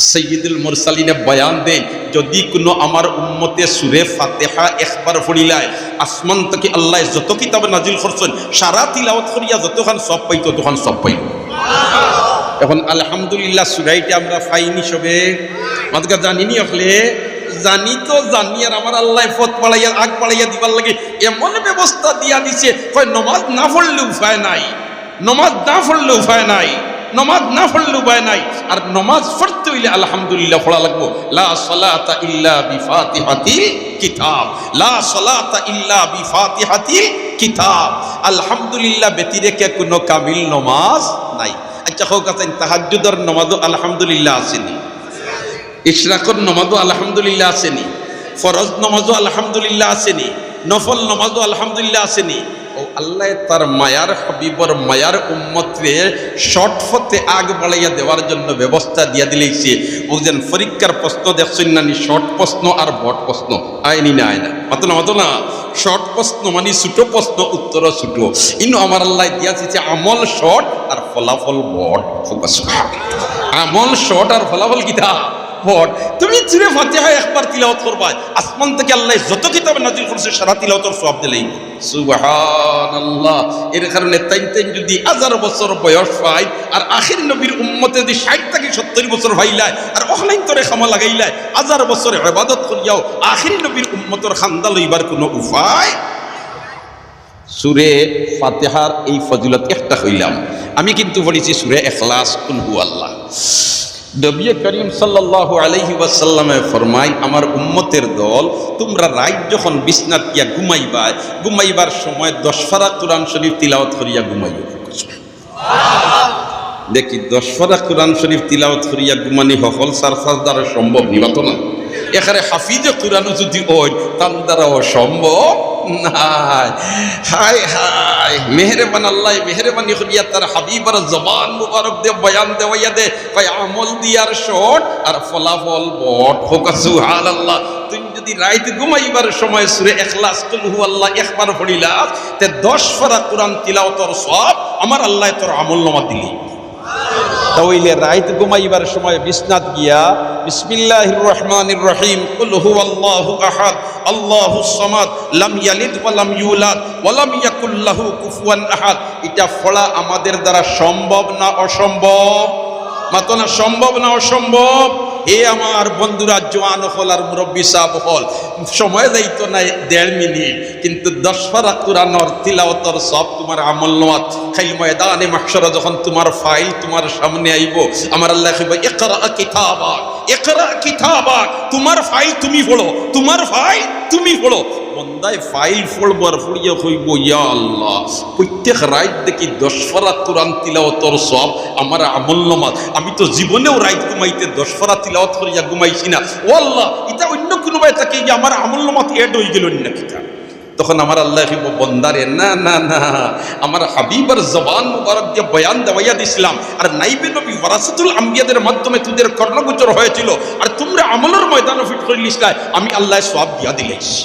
সৈয়দুল মুরসালিনে বয়ান দেন, যদি কোনো আমার উম্মতে সুরে ফাতিহা একবার পড়িলায় আসমান থেকে আল্লাহ যত কিতাব নাজিল করছেন সারা তিলাওয়াত করিয়া যতক্ষণ সব পাইত ততক্ষণ সব পাইল। এখন আলহামদুলিল্লাহ সুরাইটা আমরা পাইনি সবে, আমাদেরকে জানিনি হলে জানি তো জানি, আর আমার আল্লাহ পথ বাড়াইয়া আগ বাড়াইয়া দিবার লাগে এমন ব্যবস্থা দিয়া দিছে, কয় নমাজ না পড়লে উপায় নাই, নমাজ না পড়লে উপায় নাই, নমাজ না পড়লে উপায় নাই। আর নমাজ পড়তে হইলে আলহামদুলিল্লাহ পড়া লাগবো। লা সালাতা ইল্লা বিফাতিহাতিল কিতাব, লা সালাতা ইল্লা বিফাতিহাতিল কিতাব। আলহামদুলিল্লাহ ব্যতিরেকে কোনো কামিল নমাজ নাই। আচ্ছা হোক আছে তাহাজ্জুদের নমাজও আলহামদুলিল্লাহ আসেনি, ইশরাকের নমাজও আলহামদুলিল্লাহ আসেনি, ফরজ নমাজও আলহামদুলিল্লাহ আসেনি, নফল নমাজও আলহামদুলিল্লাহ আসেনি। ও আল্লাহ তার মায়ার হাবিবর মায়ার উম্মতরে শর্ট ফতে আগ বাড়াইয়া দেওয়ার জন্য ব্যবস্থা দিয়া দিলেছে। বুঝলেন পরীক্ষার প্রশ্ন দেখছেন নানি, শর্ট প্রশ্ন আর বট প্রশ্ন আয়নি না আয় না মাতো না মাতো না। শর্ট প্রশ্ন মানে ছোটো প্রশ্ন উত্তর ছোটো, ইনো আমার আল্লাহ দিয়াছে আমল শর্ট আর ফলাফল বট। আমল শর্ট আর ফলাফল কিতা বট। তুমি সুরে ফাতিহা একবার তিলাওয়াত করবা, আসমান থেকে আল্লাহ যত কিতাব নাজিল করছে সারা তিলাওয়াতের সওয়াব দিলেই। সুবহানাল্লাহ। এর কারণে তাই যদি 1000 বছর বয়স পায় আর আখির নবীর উম্মতে যদি 60 থেকে 70 বছর হইলায় আর অহলাইন তরে খামা লাগাইলায় 1000 বছর ইবাদত করিয়াও আখির নবীর উম্মতের খান্দা লইবার কোনো উপায়। সুরে ফাতিহার এই ফজিলত একটা হইলাম, আমি কিন্তু বলেছি সুরে ইখলাস কুল হুয়াল্লাহ। নবী করিম সাল্লাল্লাহু আলাইহি ওয়াসাল্লামে ফরমায়, আমার উম্মতের দল তোমরা রাত যখন বিছনাত গিয়া ঘুমাইবা, ঘুমাইবার সময় 10 পারা কোরআন শরীফ তিলাওয়াত করিয়া ঘুমাইও। দেখি 10 পারা কোরআন শরীফ তিলাওয়াত করিয়া ঘুমানি হকল সারফাস দ্বারা সম্ভব নিবাতো না। এখানে হাফিজে কোরআনও যদি হয় তার দ্বারাও সম্ভব নাই। হায় হায় মেহেরবান আল্লাহ মেহেরবানি করিয়া তার হাবিবার জবান মুবারক দে বয়ান দেওয়াইয়া দে, কয় আমল দিয়ার শর্ট আর ফলাফল বট। হোক সুবহানাল্লাহ। তুমি যদি রাত ঘুমাইবার সময় সূরা ইখলাস কুল হুয়াল্লাহ একবার পড়িলা তে 10 পারা কোরআন তিলাওয়াতের সওয়াব আমার আল্লাহ তোর আমলনামা দিলি। তাহলে রাত ঘুমাইবার সময় বিছনাত গিয়া বিসমিল্লাহির রহমানির রহিম কুল হুয়াল্লাহু আহাদ আল্লাহুস সামাদ লাম ইয়ালিদ ওয়া লাম ইউলাদ ওয়া লাম ইয়াকুল লাহু কুফুয়ান আহাদ, এটা পড়া আমাদের দ্বারা সম্ভব না অসম্ভব? মাতো না সম্ভব না অসম্ভব? এ আমার বন্ধুরা জওয়ান হল আর মুরব্বী সাহেব হল, সময় যাইতো না 1.5 মিনিট, কিন্তু 10 পারা কোরআনের তিলাওয়াতের সব তোমার আমলনামাত খাইল ময়দানে মাহশরে যখন তোমার ফাইল তোমার সামনে আইব, আমার আল্লাহ কইবে ইকরা কিতাবাক, ইকরা কিতাবাক, তোমার ফাইল তুমি পড়ো, তোমার ফাইল তুমি পড়ো। বন্দায় ফাইল পড়বার পড়িয়া কইব ইয়া আল্লাহ প্রত্যেক রাত দেখি 10 পারা কোরআন তিলাওয়াতের সব আমার আমলনামাত, আমি তো জীবনেও রাত ঘুমাইতে 10 পারা তিলাওয়াত করিয়া ঘুমাইছি না। ও আল্লাহ এটা অন্য কোনো ভাই থাকে যে আমার আমলনামাত এড হয়ে গেল না কিতা। তখন আমার আল্লাহ কইব বন্দারে না না না, আমার হাবিবার জবান মুবারক দিয়ে বয়ান দেওয়াইয়া দিছিলাম, আর নাইবে নবী ওয়ারাসাতুল আম্বিয়াদের মাধ্যমে তোদের কর্ণগোচর হয়েছিল, আর তোমরা আমলের ময়দানে ফিট করে লিসলাই, আমি আল্লাহ সওয়াব দিয়া দিলাইছি।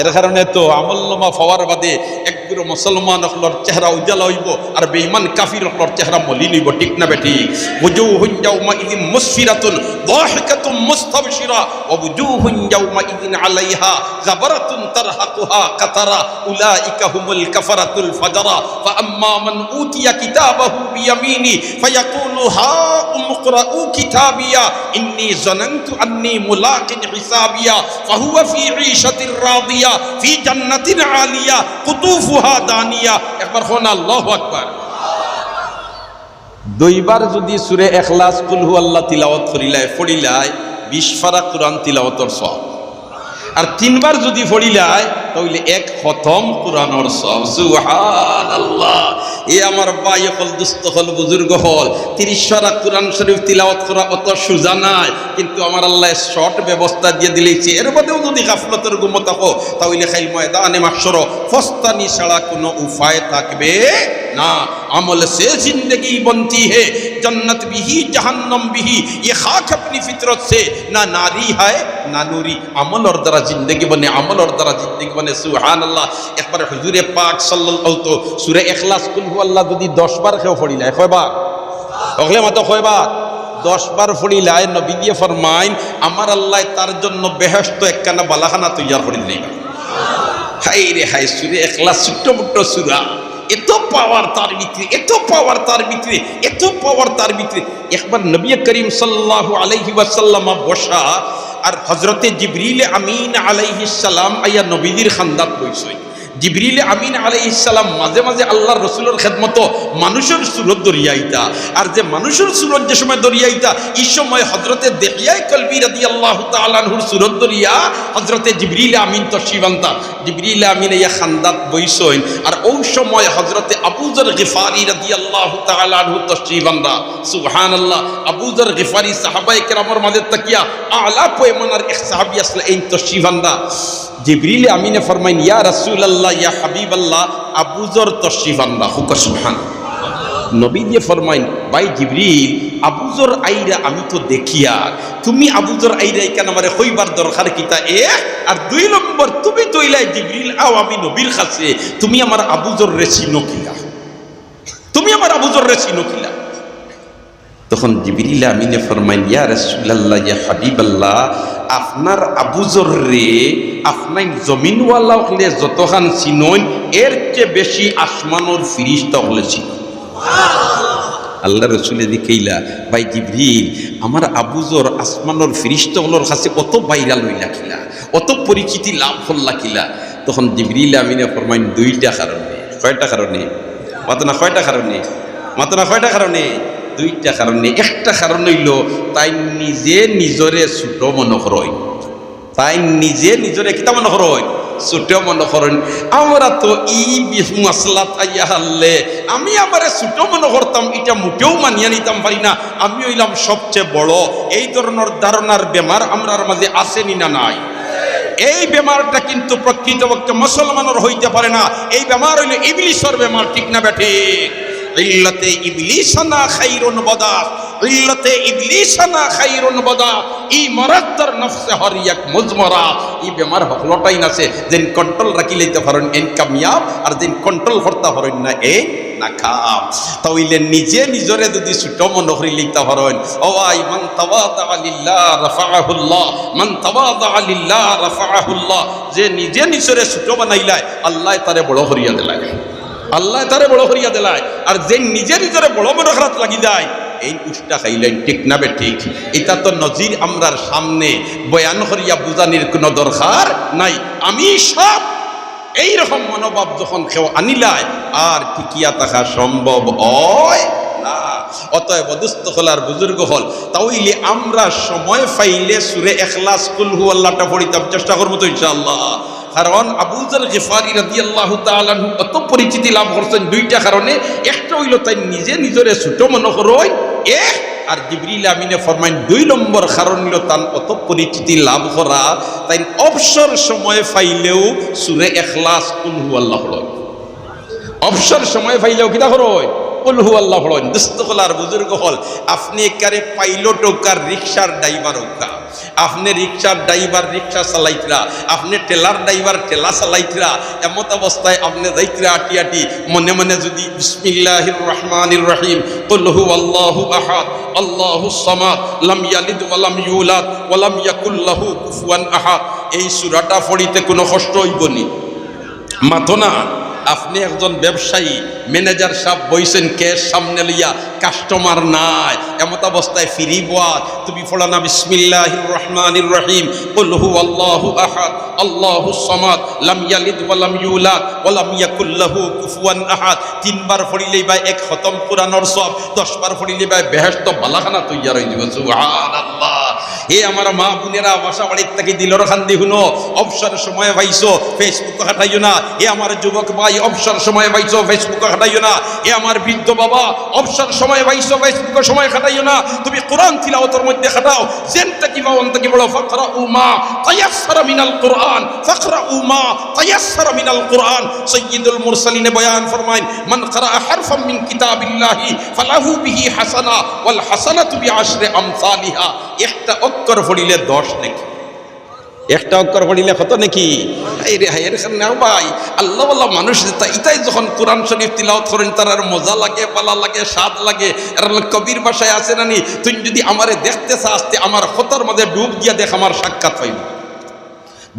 এর কারণে তো আমলনামা পাওয়ার বাদে একগুলো মুসলমান হলর চেহারা উজ্জ্বল হইব আর বেঈমান কাফির হলর চেহারা মলিন হইব। ঠিক না বেঠিক? ওয়াজুহুন ইয়াউমাইযিন মুসফিরাতুন দাহিকাতুন মুস্তাবশিরা ওয়া ওয়াজুহুন ইয়াউমাইযিন আলাইহা গাবরাতুন তারহাকুহা কাতারা উলাইকা হুমুল কাফারাতুল ফাজরা ফাআম্মা মান উতিয়া কিতাবাহু বিয়ামিনি ফায়াকুলু হা উমকরাউ কিতাবিয়া ইন্নী যানানতু আন্নী মুলাকিন হিসাবিয়া ফাহুয়া ফি ঈশাতির রাদিয়া ফি জান্নাতিন আলিয়া কুতুফুহা দানিয়া। একবার হন আল্লাহু আকবার। 2 বার যদি সূরা ইখলাস কুল হুয়াল্লাহ তিলাওয়াত করিলায় পড়িলায় 20 পারা কোরআন তিলাওয়াতের সওয়াব, আর 3 বার যদি পড়িলায় তাহলে 1 খতম কোরআনের সওয়াব। সুবহানাল্লাহ। এ আমার ভাই হল দুস্থ হল বুজুর্গ হল 30 পারা কোরআন শরীফ তিলাওয়াত করা অত সোজা নাই, কিন্তু আমার আল্লাহ শর্ট ব্যবস্থা দিয়ে দিলেছে। এর মধ্যেও যদি গাফলতের গুমত থাকো তাহলে খাইল ময়দানে মাহশর ফস্তানি ছাড়া কোনো উপায় থাকবে না। আমল সে জিন্দগি বনতি হে जन्नत भी ही जहन्नम भी ही, ये खाक अपनी फितरत से ना नारी है ना नूरी। अमल और दरा जिंदगी बने, अमल और दरा जिंदगी बने। सुभान अल्लाह। एक बार हुजूर पाक सल्लल्लाहु तो सूरह इखलास कुल हु अल्लाह যদি 10 বার কেউ পড়িলা কয়বার? অগলে মত কয়বার? 10 বার পড়িলায় নবী দিয়ে ফরমাইন আমার আল্লাহ তার জন্য বেহেশত একখানা বালাখানা তৈয়ার করে দিলেন। হাই রে হাই, সূরা ইখলাস ছোট্ট মোট্ট সূরা, এত পাওয়ার তার ভিতরে, এত পাওয়ার তার ভিতরে, এত পাওয়ার তার ভিতরে। একবার নবী করিম সাল্লাল্লাহু আলাইহি ওয়াসাল্লাম বসা, আর হযরতে জিবরিল আমিন আলাইহিস সালাম আইয়া নবীদের খান্দাত বইছই। জিবরিল আমিন আলাইহিস সালাম মাঝে মাঝে আল্লাহর রাসূলের খেদমত মানুষের সুরত দরিয়াইতা, আর যে মানুষের সুরত যে সময় দরিয়াইতা এই সময় হযরতে দেহিয়ায়ে কলবি রাদিয়াল্লাহু তাআলা আনহুর সুরত দরিয়া হযরতে জিবরিল আমিন তশরিফ আনতা। জিবরিল আমিন ইয়া খান্দাত বইছইন, আর ওই সময় হযরতে আবু যর গিফারি রাদিয়াল্লাহু তাআলা আনহু তশরিফ আনতা। সুবহানাল্লাহ, আবু যর গিফারি সাহাবায়ে কেরামের মাঝে তাকিয়া আলা পয়মানার এক সাহাবী আসলে এই তশরিফ আনতা। জিবরিল আমিনে ফরমাইন ইয়া রাসূলুল্লাহ ইয়া হাবিবাল্লাহ, আবু যর তশরিফ আনতা। হুকা সুবহানাল্লাহ। নবী দিয়ে ফরমাইন ভাই জিবরিল, আবু যর আইরা আমি তো দেখিয়া, তুমি আবু যর আইরা কেন আমারে কইবার দরকার কিতা? আর 2 নম্বর তুমি তইলাই জিবরিল আও আমি নবীর কাছে, তুমি আমার আবু যর রে চিনো কিলা? তুমি আমার আবু যর রে চিনো কিলা? তখন জিবরিল আমিনে ফরমাইন ইয়া রাসূলুল্লাহ ইয়া হাবিবাল্লাহ, আপনার আবু যর রে আপনার জমিনওয়ালা হলে যতখান চিনইন এর চেয়ে বেশি আসমানোর ফিরিস্তা হলে চিনো। আল্লাহ রসুল দিকেইলা ভাই জিবরিল, আমার আবু যর আসমানোর ফিরিস্তাগুলোর কাছে অত ভাইরাল হইলা কিলা, অত পরিচিতি লাভ হল্লা কিলা? তখন জিবরিল আমিনে ফরমাইন 2টা কারণে। কয়টা কারণে? মাত্র না কয়টা কারণে? মাত্র না কয়টা কারণে? 2টা কারণে। একটা কারণ হইল তাই নিজে নিজরে ছোট মনে করেন, তাই নিজে নিজরে কিতা মনে করেন? ছোট মনে করেন। আমরা তো ই মাসলাত আইয়া হারলে আমি আমারে ছোট মনে করতাম, এটা মোটেও মানিয়ে নিতাম পারি না, আমি হইলাম সবচেয়ে বড়। এই ধরনের ধারণার বেমার আমরার মাঝে আসেনি না নাই? এই বেমারটা কিন্তু প্রকৃতপক্ষে মুসলমানের হইতে পারে না। এই বেমার হইল ইবলিসের বেমার, ঠিক না বেঠিক? ইল্লাতে ইবলিসানা খাইরুন বাদা, ইল্লাতে ইবলিসানা খাইরুন বাদা, ই মারাদার নফসে হরিয়াক মুজমরা। এই বেমার হলটাই নাছে যেন কন্ট্রোল রাখি লইতে পারেন এন কামিয়াব, আর যেন কন্ট্রোল করতে পারেন না এই নাকাম। তাইলে নিজে নিজরে যদি ছোট মনে করি লিখতে পারেন, ও আই মান তাওয়াদা লিল্লাহ রাফাআহুল্লাহ, মান তাওয়াদা লিল্লাহ রাফাআহুল্লাহ। যে নিজে নিজরে ছোট বানাইলায় আল্লাহ তারে বড় করিয়া দিলায়, আল্লাহ তারে বড় করিয়া দিলায়। আর যে নিজে নিজরে বড় বড় খারাপ লাগি যায় এই উষ্টা খাইলেন, ঠিক না বে ঠিক? এটা তো নজির আমরার সামনে, বয়ান করিয়া বুঝানির কোনো দরকার নাই। আমি সব এইরকম মনোভাব যখন কেউ আনিলায় আর টিকিয়া থাকা সম্ভব হয় না। অতএব দুস্থ হল আর বুজুর্গ হল, তাইলে আমরা সময় পাইলে সূরা ইখলাস কুল হু আল্লাহটা পড়িতাম চেষ্টা করবো তো ইনশাআল্লাহ। কারণ আবু যর গিফারি রাদিয়াল্লাহু তাআলা আনহু অত পরিচিতি লাভ করছেন 2টা কারণে। একটা হইল তাই নিজে নিজরে ছোট মনে করই, আর জিবরিল আমিনে ফরমাইন 2 নম্বর কারণ হইল তার অত পরিচিতি লাভ করা, তাই অবসর সময় পাইলেও সূরা ইখলাস কুল হু আল্লাহ পড়ই। অবসর সময় পাইলেও কিটা করই? কুল হু আল্লাহ পড়ই। দুস্থ হল আর বুজুর্গ হল, আপনি একারে পাইলট হোক আর রিক্সার ড্রাইভার হোক, আপনি রিক্সার ড্রাইভার রিক্সা চালাইতরা, আপনি টেলার ড্রাইভার টেলা চালাইতরা, এমত অবস্থায় আপনি যাইতরা আটি আটি মনে মনে যদি বিসমিল্লাহির রহমানির রহিম কুল হু আল্লাহু আহাদ আল্লাহুস সামাদ লাম ইয়ালিদ ওয়া লাম ইউলাদ ওয়া লাম ইয়াকুল লাহু কুফুয়ান আহাদ, এই সূরাটা পড়িতে কোনো কষ্ট হইব নি? মাথো না। আপনি একজন ব্যবসায়ী, ম্যানেজার সাহেব বইছেন ক্যাশ সামনে লইয়া, কাস্টমার নাই, এমত অবস্থায় ফিরি বাদ তুমি পড়া না বিসমিল্লাহির রহমানির রহিম কুল হু আল্লাহু আহাদ আল্লাহুস সামাদ লাম ইয়ালিদ ওয়া লাম ইউলাদ ওয়া লাম ইয়াকুল লাহু কুফুয়ান আহাদ। 3 বার পড়িলেই ভাই 1 খতম কোরআনের সব, 10 বার পড়িলেই ভাই বেহেশত বালাখানা তৈয়ার হয়ে যাবে। সুবহানাল্লাহ। হে আমার মা বোনেরা, বাসা বাড়ির থেকে দিলর খান্দি হুনো, অবসর সময় পাইছো ফেসবুক হাঁটাইও না। এ আমার যুবক ভাই, অবসর সময় পাইছো ফেসবুক হাঁটাইও না। এ আমার বৃদ্ধ বাবা, অবসর সময় পাইছো ফেসবুক সময় খাটাইও না। তুমি কোরআন তিলাওয়াতের মধ্যে খাটাও। জেনটা কি বাও অন্ত কি বলো, ফাকরাউ মা তায়াসসারা মিনাল কোরআন, ফাকরাউ মা তায়াসসারা মিনাল কোরআন। সাইয়্যিদুল মুরসালিন বয়ান ফরমাইন, মান ক্বারা হারফাম মিন কিতাবিল্লাহি ফালাহু বিহি হাসানা ওয়াল হাসানাতু বিআশরি আমসালিহা। একটা অক্ষর পড়িলে 10 নেকি, একটা অক্ষর পড়িলে কত নাকি নাও ভাই আল্লাহ আল্লাহ মানুষ ইতাই যখন কোরআন শরীফ তিলাওয়াত করেন তার আর মজা লাগে পালা লাগে স্বাদ লাগে। আর কবির ভাষায় আছে নানি, তুই যদি আমারে দেখতে চাস আমার খতার মধ্যে ডুব গিয়া দেখ, আমার সাক্ষাৎ পাইব।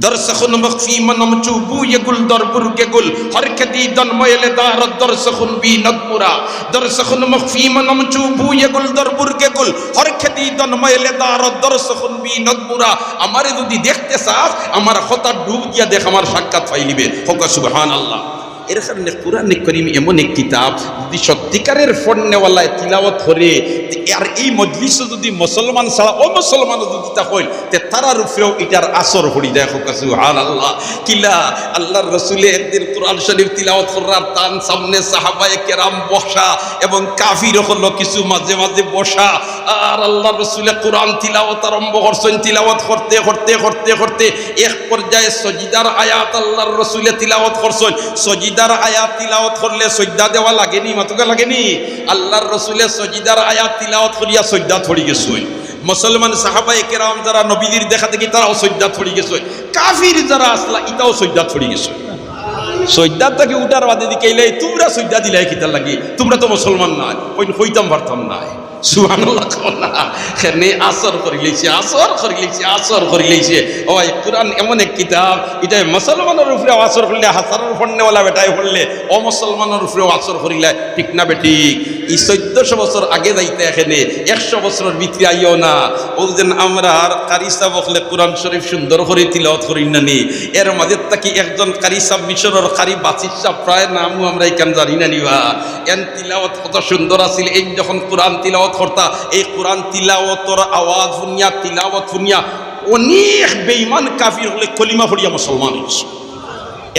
দরসখুন মখফি মনমচু বু ইগুল দরবুর গেগুল হরখদি দন ময়লে দার দরসখুন বি নদমুরা দরসখুন মখফি মনমচু বু ইগুল দরবুর গেগুল হরখদি দন ময়লে দার দরসখুন বি নদমুরা। আমারে যদি দেখতে চাস আমার খতা ডুব গিয়া দেখ, আমার সাক্ষাৎ পাইলিবে। হোক সুবহানাল্লাহ। এর কারণে কোরআন করিম এমন এক কিতাব, যদি সত্যিকারের ফন্নেওয়ালায় তিলাওয়াত করে, আর এই মজলিসে যদি মুসলমান ছাড়া অমুসলমানও যদি তা হয় তে তারার উপরেও এটার আসর হরি দেয়। সুবহানাল্লাহ। কিলা আল্লাহর রাসূলে একদিন কোরআন শরীফ তিলাওয়াত করার তান সামনে সাহাবায়ে কেরাম বসা এবং কাফির হলো কিছু মাঝে মাঝে বসা, আর আল্লাহর রাসূলে কোরআন তিলাওয়াত আরম্ভ করছেন। তিলাওয়াত করতে করতে করতে করতে এক পর্যায়ে সজিদার আয়াত আল্লাহর রাসূলে তিলাওয়াত করছেন। সজিদার আয়াত তিলাওয়াত করলে সজদা দেওয়া লাগেনি, মাতুকা লাগেনি? আল্লাহর রাসূলে সজিদার আয়াত তিলাওয়াত করিয়া সজদা থড়ি গেছেন। মুসলমান সাহাবায়ে কেরাম যারা নবীর দেখা দেখি তারাও সজদা থড়ি গেছেন। কাফির যারা আসলা ইতাও সজদা থড়ি গেছেন। সজদা থেকে উঠার বাদে দিকে তোমরা সজদা দিলাই কিতার লাগি, তোমরা তো মুসলমান না, ওই হইতাম পারতাম না। সুবহানাল্লাহ। খেনে আসর করে লইছে, আসর করে লইছে, আসর করে লইছে। ওই কোরআন এমন এক কিতাব, এটা মুসলমানের উপরে আসর করলে হাজারের ফন্নেওয়ালা বেটায় পড়লে অমুসলমানের উপরেও আসর করিলে ঠিক না বেঠিক? এই 1400 বছর আগে যাইতে এখানে 100 বছরের ভিতরে আইও না। বলছেন আমরা আর কারি সাহেব হলে কোরআন শরীফ সুন্দর করে তিলাওয়াত করি না নি, এর মাঝে থাকি একজন কারি সাহেব মিশরের কারি বাসির সাহেব, প্রায় নামও আমরা এখানে জানি না নিবা। এন তিলাওয়াত কত সুন্দর আছিল। এই যখন কোরআন তিলাওয়াত করতা, এই কোরআন তিলাওয়াতর আওয়াজ শুনিয়া তিলাওয়াত শুনিয়া অনেক বেঈমান কাফির হলে কলিমা পড়িয়া মুসলমান হইছে।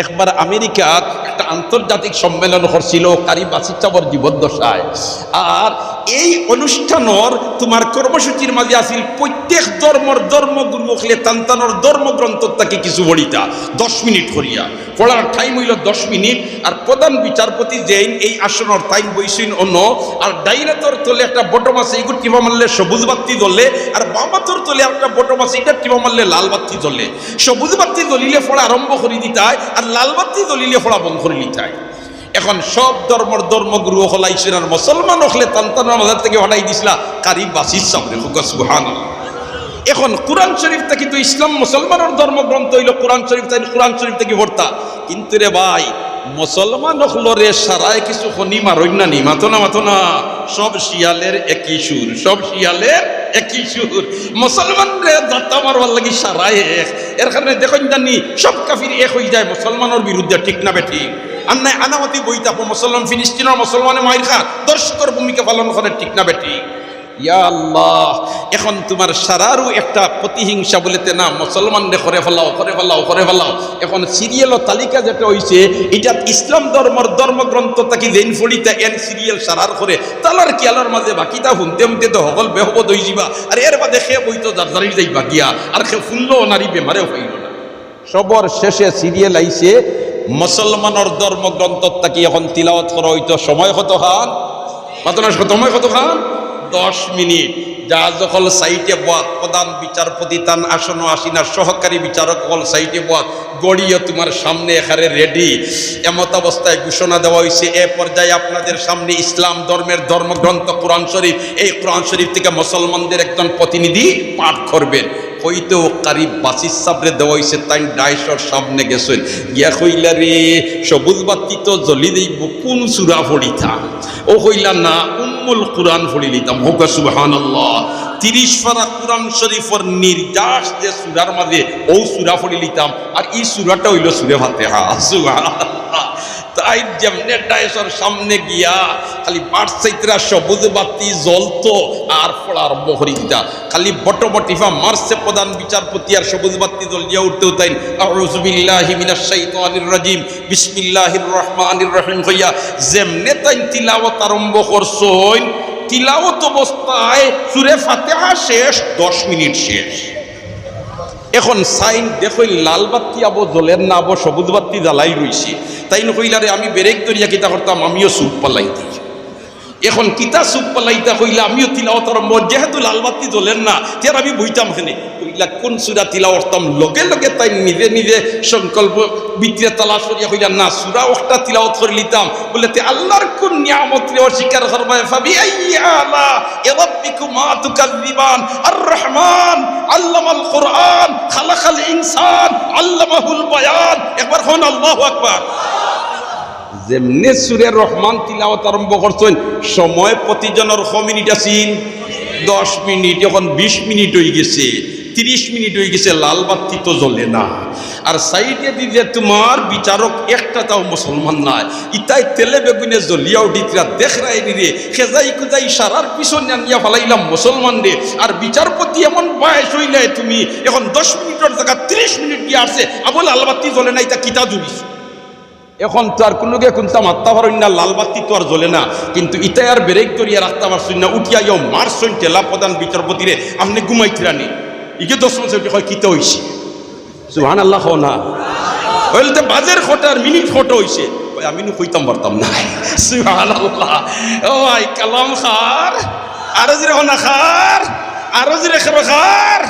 একবার আমেরিকাত একটা আন্তর্জাতিক সম্মেলন করছিল কারি বাসিচাবর জীবদ্দশায়, আর এই অনুষ্ঠানের তোমার কর্মসূচির মাঝে আসিল প্রত্যেক ধর্মগুরু হলে তান্তানোর ধর্মগ্রন্থ তাকে কিছু পড়িতা 10 মিনিট করিয়া পড়ার টাইম হইল 10 মিনিট। আর প্রধান বিচারপতি যেইন এই আসনের টাইম বইসইন অন্য, আর ডাইনাতর তলে একটা বটম আছে, এইগুলো টিপা মারলে সবুজ বাতি জ্বলে, আর বামাতর তলে একটা বটম আছে, এটা টিপা মারলে লাল বাতি জ্বলে। সবুজ বাতি জ্বলিলে পড়া আরম্ভ করে দিতায়, আর লাল বাতি জ্বলিলে পড়া বন্ধ করে দিতায়। এখন সব ধর্মগুরু হলাইছেন, আর মুসলমান হলে তান্তানোর মাঝার থেকে হটাই দিছিলা কারি বাসির সামনে। সুবহানাল্লাহ। এখন কোরআন শরীফ থেকে তো ইসলাম মুসলমানের ধর্মগ্রন্থ হইল কোরআন শরীফ, তাই কোরআন শরীফ থেকে ভর্তা। কিন্তু রে ভাই মুসলমান হলরে সারায় কিছু খনি মারই না নি, মাতো না, সব শিয়ালের একই সুর, সব শিয়ালের একই সুর। মুসলমান রে যাত্রা মারবার লাগি সারায় এক। এর কারণে দেখুন জানি সব কাফির এক হয়ে যায় মুসলমানের বিরুদ্ধে, ঠিক না বেঠিক? আর নাই আনামতি বই থাকবো মুসলমান ফিলিস্তিনের মুসলমানে মাইর খা দর্শকের ভূমিকা পালন করে, ঠিক না বেঠিক? ইয়া আল্লাহ। এখন তোমার সারারও একটা প্রতিহিংসা বলেতে না, মুসলমান রে করে ফেলাও। এখন সিরিয়াল তালিকা যেটা হইছে, এটা ইসলাম ধর্মগ্রন্থ তাকে জেন ফড়িতে এন সিরিয়াল সারার করে তালার কিয়ালার মাঝে বাকিটা শুনতে তো সকল বেহবদ হয়ে যাবা। আর এর বাদে সে বই তো জারি যাই বাকিয়া, আর সে শুনলো নারী বেমারেও হইল না। সবর শেষে সিরিয়াল আইছে মুসলমানের ধর্মগ্রন্থ তাকে এখন তিলাওয়াত করা হইতো। সময় কত খান? সময় কত খান? 10 মিনিট। যা যখন সাইটে বদ প্রধান বিচারপতি তান আসন আসিনা সহকারী বিচারক হল সাইটে বদ গড়িয়ে তোমার সামনে এখানে রেডি। এমত অবস্থায় ঘোষণা দেওয়া হয়েছে, এ পর্যায়ে আপনাদের সামনে ইসলাম ধর্মের ধর্মগ্রন্থ কোরআন শরীফ, এই কোরআন শরীফ থেকে মুসলমানদের একজন প্রতিনিধি পাঠ করবেন। হইতেও কারিব বাসির সাবরে দেওয়া হয়েছে, তাই ডাইশর সামনে গেছেন গিয়া কইলা রে সবুজ বাতি তো জ্বলি দেব, কোন সূরা পড়িতা? ও কইলা না উম্মুল কোরআন পড়ি লিতাম। হোক সুবহানাল্লাহ। 30 পারা কোরআন শরীফের নির্যাস যে সূরার মাঝে ও সূরা পড়ি লিতাম, আর এই সূরাটা হইল সূরা ফাতিহা। সুবহানাল্লাহ। তাই যেমনে ডাইশর সামনে গিয়া খালি বাড়সাইতরা সবুজ বাতি জ্বলতো আর পড়া আরম্ভ করি দিতা, খালি বটবটিফা মারছে প্রধান বিচারপতি, আর সবুজ বাতি জ্বলিয়া উঠতেও তাই আউযু বিল্লাহি মিনাশ শাইতানির রাজিম বিসমিল্লাহির রহমানির রহিম কইয়া যেমনে তাই তিলাওয়াত আরম্ভ করছইন, তিলাওয়াত অবস্থায় সূরা ফাতিহা শেষ, 10 মিনিট শেষ। এখন সাইন দেখো লাল বাতি আবো জ্বলেন না, আবো সবুজ বাতি জ্বালাই রইছে। তাই কইলারে আমি ব্রেক ধরিয়া কিতা করতাম, আমিও সুপ পালাই দিই। এখন কিতা চুপ পালাইতা কইলা আমিও তিলাওয়াত আরম্ভ, যেহেতু লালবাতি জ্বলেন না তার আমি বইতাম খানে কইলা কোন সূরা তিলাওয়াত করতাম, লগে লগে তাই নিজে নিজে সংকল্প ভিতরে তালাশ করিয়া কইলা না সূরা ওটা তিলাওয়াত করে লিতাম। বলে তে আল্লাহর কোন নিয়ামত রে অস্বীকার করবায়, ফাবি আইয়ি আলা রাব্বিকুমা তুকাযিবান, আর রহমান আল্লামাল কোরআন খালাকাল ইনসান আল্লামাহুল বায়ান। একবার হন আল্লাহু আকবার। যেমনে সূরা রহমান তিলাওয়াত আরম্ভ করছেন সময় প্রতিজনের ক মিনিট আছেন 10 মিনিট, এখন 20 মিনিট হয়ে গেছে, 30 মিনিট হয়ে গেছে, লাল বাতি তো জ্বলে না। আর সাইডে দিলে তোমার বিচারক একটা তাও মুসলমান নাই, ইতাই তেলে বেগুনে জ্বলিয়া উঠিতরা দেখ রাই রে খেজাই খুজাই সারার পিছনে আনিয়া ফেলাইলাম মুসলমান রে। আর বিচারপতি এমন বয়স হইলে তুমি এখন 10 মিনিটের জায়গা 30 মিনিট দিয়ে আসছে আবল লাল বাতি জ্বলে না, ইতা কিতা জুড়িস। এখন তো আর কোনোকে কোনটা মারতে পারেন না, লাল বাতি তো আর জ্বলে না, কিন্তু ইতাই আর ব্রেক করিয়া রাখতে পারছেন না, উঠিয়া যাও মারছেন টেলা প্রধান বিচারপতিরে আপনি ঘুমাইছিলানি ইকে 10 বছর হয় কিতা হয়েছে সুবহানাল্লাহ না বলতে বাজের খটার মিনিট ফটো হয়েছে আমি কইতাম পারতাম না সুবহানাল্লাহ। ও আই কালাম খার আরো জোরে হনা খার আরো জোরে খার।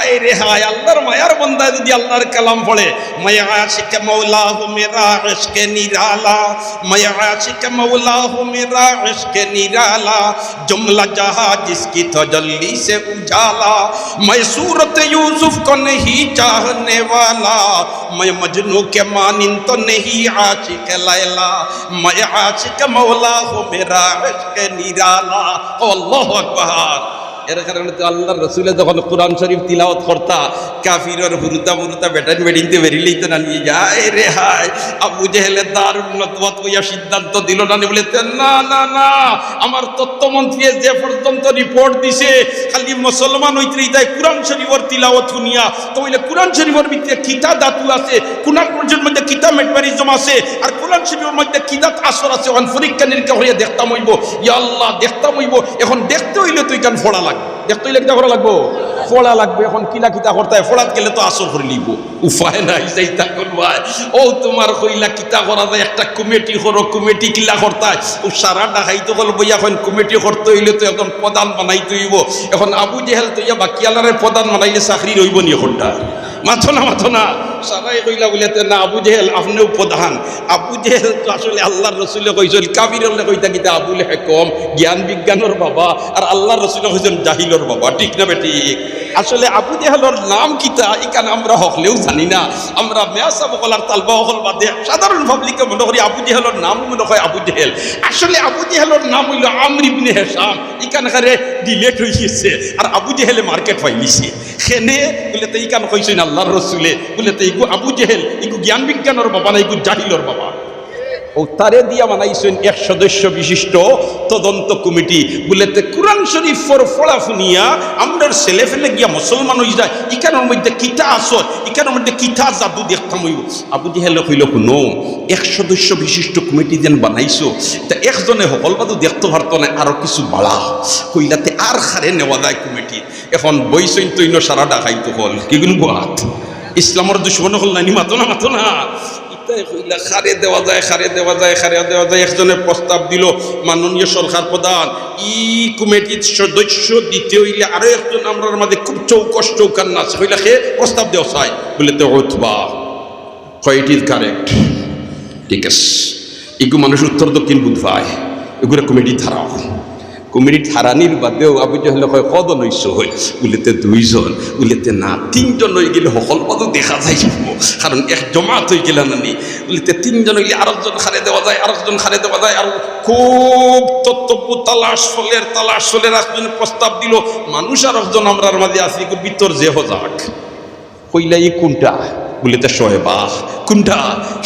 আয় রে হায় আল্লাহর মায়ার বান্দা যদি আল্লাহর কালাম পড়ে, মায়া আশিক মৌলা হো মেরা ইশকে নিরালা, মায়া আশিক মৌলা হো মেরা ইশকে নিরালা, जुमला जहां जिसकी तजल्ली से उजाला, मैं सूरत यूसुफ को नहीं चाहने वाला, मैं मजनू के मानिन तो नहीं आशिक लैला, मैं आशिक मौला हूँ मेरा इश्क निराला। अल्लाहु अकबर। এর কারণে তো আল্লাহর রাসূল যখন কোরআন শরীফ তিলাওয়াত করতা কাফিরের হুরুতা হুরুতা বেটান বেডিনতে বেরিলেই তো না নিয়ে যায় রে হায়। আবু জেহেলের দারুণ নতওয়াত কইয়া সিদ্ধান্ত দিল না, বলে না না না আমার তত্ত্বমন্ত্রী যে পর্যন্ত রিপোর্ট দিছে খালি মুসলমান হইতেই তাই কোরআন শরীফের তিলাওয়াত শুনিয়া তো বলে কোরআন শরীফের ভিতরে কিতা দাতু আছে, কোরআন শরীফের মধ্যে কিতা মেটবারিজম আছে, আর কোরআন শরীফের মধ্যে কিতা আসর আছে, অন পরীক্ষা নিরীক্ষা হইয়া দেখতাম হইব। ইয়া আল্লাহ দেখতাম হইব। এখন দেখতে হইলে তুই কান ফোড়া লাগ দেখতে হইলে কিতা করা লাগবো, ফোড়া লাগবে। এখন কিলা কিতা করতে হয়, ফোড়াত গেলে তো আসর করে লিব, উপায় নাই যাইতা করবাই। ও তোমার কইলা কিতা করা যায়, একটা কমিটি করো, কমিটি কিলা করতে হয় ও সারা ডাকাইতে বলবো। এখন কমিটি করতে হইলে তো এখন প্রধান বানাইতে হইব। এখন আবু জেহেল তো ইয়া বাকিয়ালারে প্রধান বানাইলে চাকরি রইব নি এখনটা মাথো না সারাই কইলা বলেতে না আবু জেহেল আপনিও প্রধান। আবু জেহেল তো আসলে আল্লাহর রসুলে কইছিল কাবিরলে কইতা কিতা আবুল হেকম জ্ঞান বিজ্ঞানের বাবা, আর আল্লাহর রসুলে কইছেন জাহিলর বাবা, ঠিক না বেঠিক? আসলে আবু জেহেলের নাম কিতা এখানে আমরা হকলেও জানি না। আমরা মেয়াসা বকলার তালবা হল বাদে সাধারণ পাবলিকে মনে করি আবু জেহেলের নাম মনে হয় আবু জেহেল। আসলে আবু জেহেলের নাম হইল আমর ইবনে হিশাম, এখানকারে ডিলেট হয়ে গেছে, আর আবু জেহেলে মার্কেট পাইলিছে খেনে বলে তো এইখান কইছেন আল্লাহর রসুলে বলে তো এইগু আবু জেহেল এগু জ্ঞান বিজ্ঞানের বাবা না, এগু জাহিলর বাবা। ও তারে দিয়া বানাইছেন 1 সদস্য বিশিষ্ট তদন্ত কমিটি। বলেতে কোরআন শরীফ ফোড়া ফুনিয়া আমরার ছেলে ফেলে গিয়া মুসলমান হয়ে যায়, ইখানের মধ্যে কিতা আসর, ইখানের মধ্যে কিতা জাদু দেখতাম হইব। আবু জেহেল কইল শুনো 1 সদস্য বিশিষ্ট কমিটি যেন বানাইছো, তা একজনে সকল বাদু দেখতে পারতো না, আরো কিছু বাড়া কইলাতে আর খারে নেওয়া যায় কমিটি। এখন বইসইন তৈন সারা ডাকাইতো হল কিগুন বাত ইসলামের দুশ্মন হল না, মাতো না খারে দেওয়া যায়। একজনের প্রস্তাব দিল মাননীয় সরকার প্রধান, ই কমিটির সদস্য দিতে হইলে আরো একজন আমরা মাঝে খুব চৌকান না হইলে সে প্রস্তাব দেওয়া চাই বলে তো অথবা ইট ইজ কারেক্ট, ঠিক আছে। এগু মানুষ উত্তর দক্ষিণ বুধ পায়, এগুলো কমিটি ধারাও কমিটি ধারানির বাদেও আবু জেহেল কয় কজন হইস হই বলেতে 2 জন, বলেতে না 3 জন হয়ে গেলে সকল পদও দেখা যায়, কারণ এক জমাত হয়ে গেল নানি। বলিতে 3 জন হইলে আরেকজন খারে দেওয়া যায়, আর খুব তত্ত্ব তালাশ ফলের একজন প্রস্তাব দিল মানুষ আর একজন আমরার মাঝে আসি ভিতর যে হজাক কইলা ই কোনটা বলিতে শোয়েবা, কোনটা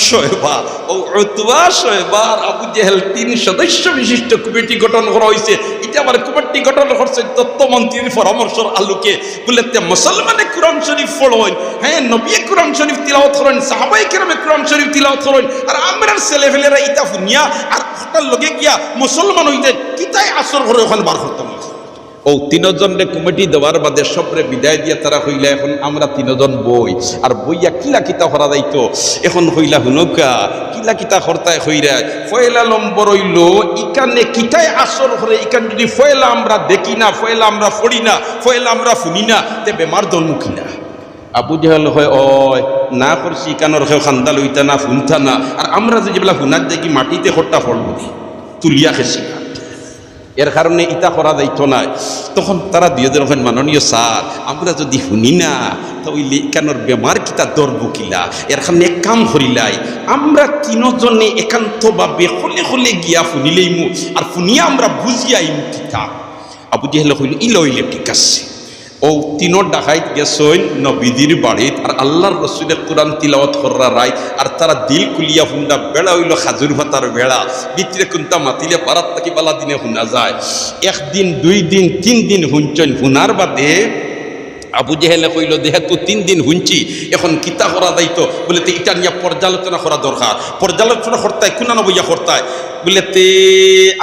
শোয়েবা। ও উতবা শোয়েবা আর আবু জেহেল 3 সদস্য বিশিষ্ট কমিটি গঠন করা হয়েছে। এটা আবার কমিটি গঠন করছে তত্ত্বমন্ত্রীর পরামর্শের আলোকে। বলিতে মুসলমানে কোরআন শরীফ পড়েন, হ্যাঁ নবী কোরআন শরীফ তিলাওয়াত করেন, সাহাবায়ে কেরামে কোরআন শরীফ তিলাওয়াত করেন, আর আমরার ছেলেফেলেরা ইতা ফুনিয়া আর ওটার লগে গিয়া মুসলমান হইতে কিতাই আসর করে ওখানে বার করতাম। ও তিনজনে কমিটি দেওয়ার বাদে সবরে বিদায় দিয়ে তারা হইলা এখন আমরা তিনজন বই আর বইয়া কিলা কিতা হরা যাইতো এখন হইলা হুনকা কিলা কিতা হরতায় হইরা ফয়লা নম্বর হইল ইকানে কিতায় আসর হরে ইকান যদি ফয়লা আমরা দেখি না ফয়লা আমরা ফড়ি না ফয়লা আমরা শুনি না তে বেমার দলমুখী না। আবু জেহেল হয় ওই না করছি কানোর কেউ খান্দা লইতা না শুনতা না আর আমরা যেগুলা হুনার দেখি মাটিতে হট্টা ফলব তুলিয়া খেছি না, এর কারণে ইটা করা যাইতো না। তখন তারা দুজন হয় মাননীয় স্যার আমরা যদি শুনি না তাহলে কানোর বেমার কিতা দরব কিলা, এর কারণে এক কাম করিলাই আমরা তিনজনে একান্তভাবে হলে হলে গিয়া শুনিলেই মু আর শুনিয়া আমরা বুঝিয়াইমু কিতা। আবু জেহেল হইল ইলইলে ঠিক আছে। ও তিনোর ডাকাইত গেছইন নবীদের বাড়িত আর আল্লাহর রসুলের কোরআন তিলাওয়াত করা রায় আর তারা দিল কুলিয়া হুন্ডা বেড়া হইল খাজুর ভাতার বেড়া ভিতরে কোনটা মাতিলে পারাত থাকি বালা দিনে শুনা যায়। একদিন 2 দিন 3 দিন শুনছেন, শুনার বাদে আবু জেহেলে কইল যেহেতু 3 দিন শুনছি এখন কিতা করা যাইতো বলে তো এটা নিয়ে পর্যালোচনা করা দরকার। পর্যালোচনা করতায় কোনা বইয়া করতায় বলে তে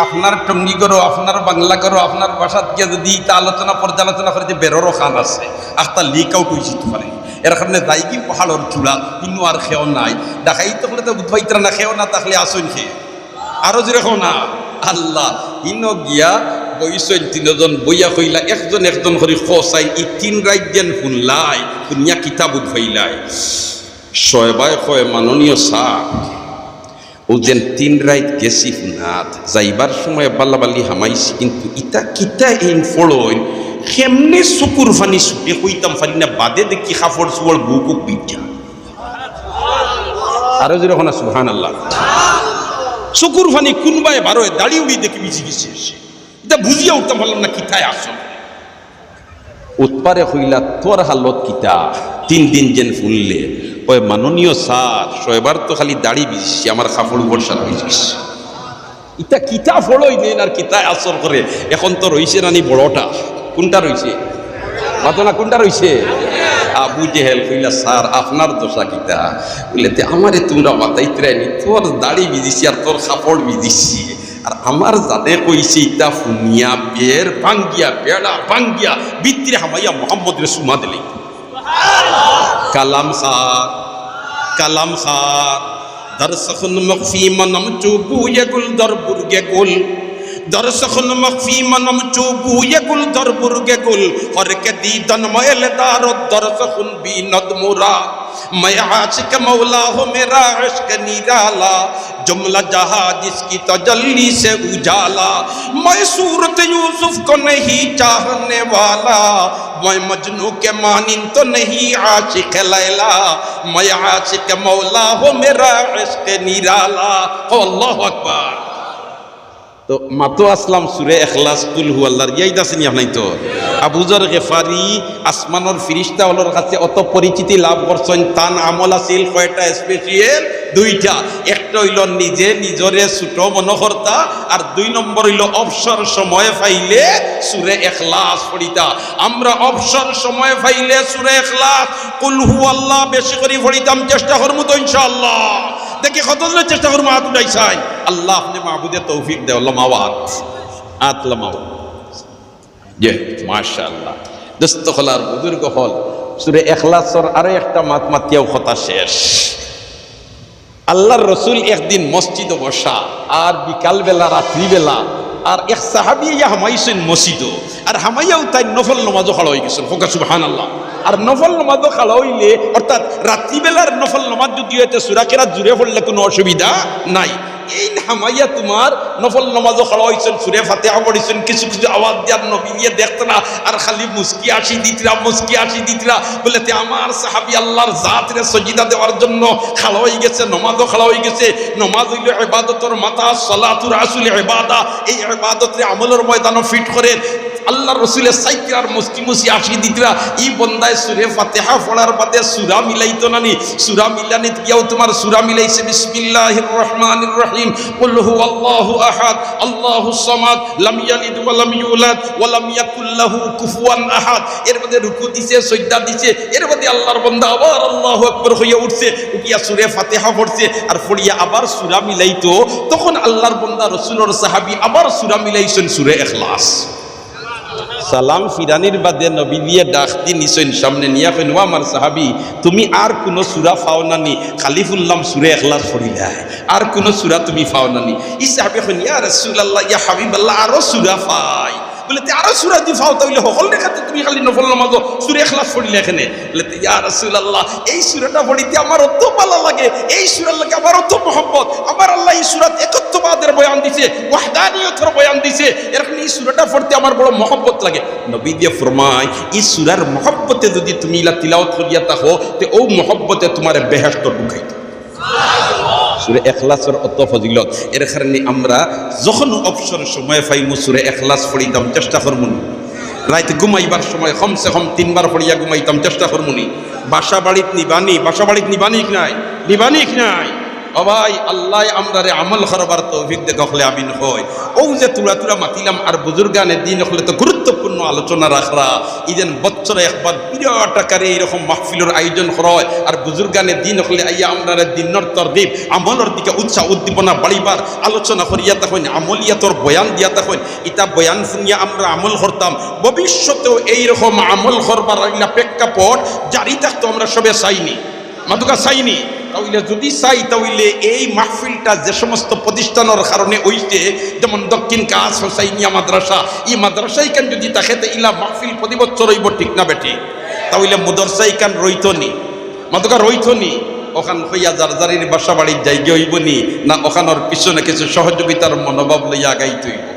আপনার টঙ্গি করো আপনার বাংলা করো আপনার ভাষাত গিয়ে যদি তা আলোচনা পর্যালোচনা করে যে বেরোরও খান আছে আখতা লিক আউট হয়েছি পারে এর কারণে যাই কি পাহাড়ের চূড়া কিন্তু আর খেও নাই দেখাই তো বলে তো বুধবাইতরা না খেও না তাহলে আসুন খেয়ে আরো যেরকম না আল্লাহ ইন গিয়া বইসইন তিনজন বইয়া কইলা একজন একজন করে খসাই ই 3 রাত যেন শুনলাই শুনিয়া কিতাব উঠবাইলাই শয়বাই কয় মাননীয় স্যার ও যেন 3 রাত গেছি শুনাত যাইবার সময় বাল্লাবাল্লি হামাইছি কিন্তু ইটা কিতা ইন ফলোইন কেমনে চকুর ফানি চুপে কইতাম ফানি না বাদে দেখি খাফর চুয়ার বুকুক বিজ্ঞা আরো যেরকম সুবহান আল্লাহ চকুর ফানি কোনবাই বারো দাড়ি উড়ি দেখি বিজি গেছে এটা বুঝিয়া উঠতাম পারলাম না কিতায় আসল উৎপারে হইলা তোর হালত কিতা 3 দিন যেন ফুললে ওই মাননীয় স্যার শয়বার তো খালি দাড়ি বিজছি আমার কাপড় বর্ষা হয়েছিস ইটা কিতা ফড়ই নেন আর কিতায় আসর করে এখন তো রইছে নানি বড়টা কোনটা রইছে মাতনা কোনটা রইছে আবু জেহেল কইলা স্যার আপনার দোষা কিতা বলে আমারে তোমরা মাতাইতরাইনি তোর দাড়ি বিজিছি আর তোর কাপড় বিজিছি আর আমার জানে কইছে ইটা ফুনিয়া বের ভাঙ্গিয়া বেড়া ভাঙ্গিয়া ভিতরে হামাইয়া মোহাম্মদ রে সুমা দিলে কালাম খার দরসখন মখফি মনম চুবু ইগুল দরবুরগে গুল দরসখন মখফি মনম চুবু ইগুল দরবুরগে গুল হরকে দিদন ময়ল দারদ দরসখন বিনদ মুরা मैं आशिक मौला हो मेरा इश्क निराला जुमला जहां जिसकी तजल्ली से उजाला मैं सूरत यूसुफ को नहीं चाहने वाला मैं मजनू के मानिन तो नहीं आशिक लैला मैं आशिक मौला हो मेरा इश्क निराला हो अल्लाहु अकबर। তো মাতো আসলাম সুরে এখলাস কুল হু আল্লাহর ইয়াইদ আছেন নাই তো আবু যর গেফারি আসমানের ফিরিস্তা হলোর কাছে অত পরিচিতি লাভ করছেন তান আমল আছিল কয়টা স্পেশাল 2টা একটা হইল নিজে নিজরে ছোট মনোহরতা আর 2 নম্বর হইল অবসর সময় পাইলে সুরে এখলাস পড়িতা। আমরা অবসর সময় পাইলে সুরে এখলাস কুল হু আল্লাহ বেশি করে পড়িতাম চেষ্টা করব তো ইনশাআল্লাহ দেখি কতজনের চেষ্টা করবো হাত উঠাই চাই আল্লাহ আপনি মাহবুদের তৌফিক দেয় লমাওয়াত আত লমাওয়াত যে মাশাআল্লাহ দোস্ত হলার বুজুর্গ হল সূরা ইখলাসের আরো একটা মাতমাতিয়াও কথা শেষ। আল্লাহর রাসূল একদিন মসজিদে বসা আর বিকালবেলা রাত্রিবেলা আর এক সাহাবী ইয়া হামাইছেন মসজিদে আর হামাইয়াও তাই নফল নামাজও খাড়া হয়ে গেছেন ফোকা সুবহানাল্লাহ। আর নফল নামাজও খাড়া হইলে অর্থাৎ রাত্রিবেলার নফল নামাজ যদি হইতে সূরা কিরাত জুড়ে পড়লে কোনো অসুবিধা নাই। এই হামাইয়া তোমার নফল নামাজও খাড়া হইছেন সূরা ফাতিহা পড়িছেন কিছু কিছু আওয়াজ দেওয়ার নবী নিয়ে দেখতো না আর খালি মুস্কি আসি দিতরা বলে আমার সাহাবী আল্লাহর জাতরে সজিদা দেওয়ার জন্য খাড়া হয়ে গেছে নমাজও খাড়া হয়ে গেছে। নমাজ হইল ইবাদতের মাতা সালাতুর রাসূল ইবাদা এই ইবাদতের আমলের ময়দানও ফিট করে আল্লাহ রসুলের সাইকিরার মুস্কি আসি দিতরা ই বন্দায় সুরে ফাতিহা পড়ার বাদে সূরা মিলাইতো নানি সূরা মিলানিত গিয়াও তোমার সূরা মিলাইছে বিসমিল্লাহির রহমানির রহিম কুল হুয়াল্লাহু আহাদ আল্লাহুস সামাদ লাম ইয়ালিদ ওয়া লাম ইউলাদ ওয়া লাম ইয়াকুল লাহু কুফুয়ান আহাদ। এর মধ্যে রুকু দিছে সিজদা দিছে এর মধ্যে আল্লাহর বান্দা আবার আল্লাহু আকবার হইয়া উঠছে উঠিয়া সূরা ফাতিহা পড়ছে আর পড়িয়া আবার সূরা মিলাইতো তখন আল্লাহর বান্দা রাসূলের সাহাবী আবার সূরা মিলাইছেন সূরা ইখলাস সালাম ফিরানির বাদে নবী দিয়ে ডাক দি নিছেন সামনে নিয়া কইন ও আমার সাহাবী তুমি আর কোন সূরা পাও নানি খালিফুল্লাম সূরা ইখলাস পড়িলাই আর কোন সূরা তুমি পাও নানি ই সাহাবী কইন ইয়া রাসূলুল্লাহ ইয়া হাবিবাল্লাহ আরো সূরা পাই বলে আরো সূরা দি পাও তাইলে হল দেখাতে তুমি খালি নফল নামাজ সূরা ইখলাস পড়িলে এখানে বলে ইয়া রাসূলুল্লাহ এই সূরাটা পড়িতে আমার অত ভালো লাগে এই সূরার লাগে আমার অত মহব্বত আমার আল্লাহ এই সূরাত একত্ববাদের বয়ান দিছে ওয়াহদানিয়তের বয়ান দিছে এরকম এই সূরাটা পড়তে আমার বড় মহব্বত লাগে নবী দিয়ে ফরমায় এই সূরার মহব্বতে যদি তুমি ইলা তিলাওয়াত করিয়া থাকো তে ও মহব্বতে তোমার বেহেশত ঢুকাইতো সূরা ইখলাসের অত ফজিলত এর কারণে আমরা যখন অবসর সময় পাইমু সূরা ইখলাস পড়িতাম চেষ্টা করমু রাতে ঘুমাইবার সময় কমসে কম 3 বার পড়িয়া ঘুমাইতাম চেষ্টা করমু বাসা বাড়িত নিবানি নাই ও ভাই আল্লাহ আমরারে আমল করবার তৌফিক দে গখলে আমিন হয় ও যে তুরা মাতিলাম আর বুজুর্গানের দিন হলে তো গুরুত্বপূর্ণ আলোচনা রাখরা ইদেন বছরে একবার বিরাট আকারে এইরকম মাহফিলের আয়োজন হয় আর বুজুর্গানের দিন হলে আইয়া আমরারে দিনের তরগিব আমলের দিকে উৎসাহ উদ্দীপনা বাড়িবার আলোচনা করিয়া তখন আমলিয়াতর বয়ান দিয়া তখন ইটা বয়ান শুনিয়া আমরা আমল করতাম ভবিষ্যতেও এইরকম আমল করবার প্রেক্ষাপট জারি থাকতো আমরা সবে চাইনি মাতুকা চাইনি তাহলে যদি চাই তাহলে এই মাহফিলটা যে সমস্ত প্রতিষ্ঠানের কারণে হইছে যেমন দক্ষিণ কাজ হোসাইনিয়া মাদ্রাসা এই মাদ্রাসাই কান যদি তাকে ইলা মাহফিল প্রতি বছর হইব ঠিক না বেটি তাহলে মুদরসাই কান রইতনি মাতুকা রইতনি ওখান হইয়া যার বাসা বাড়ির জায়গা হইব নি না ওখানোর পিছনে কিছু সহযোগিতার মনোভাব লইয়া আগাইতে হইব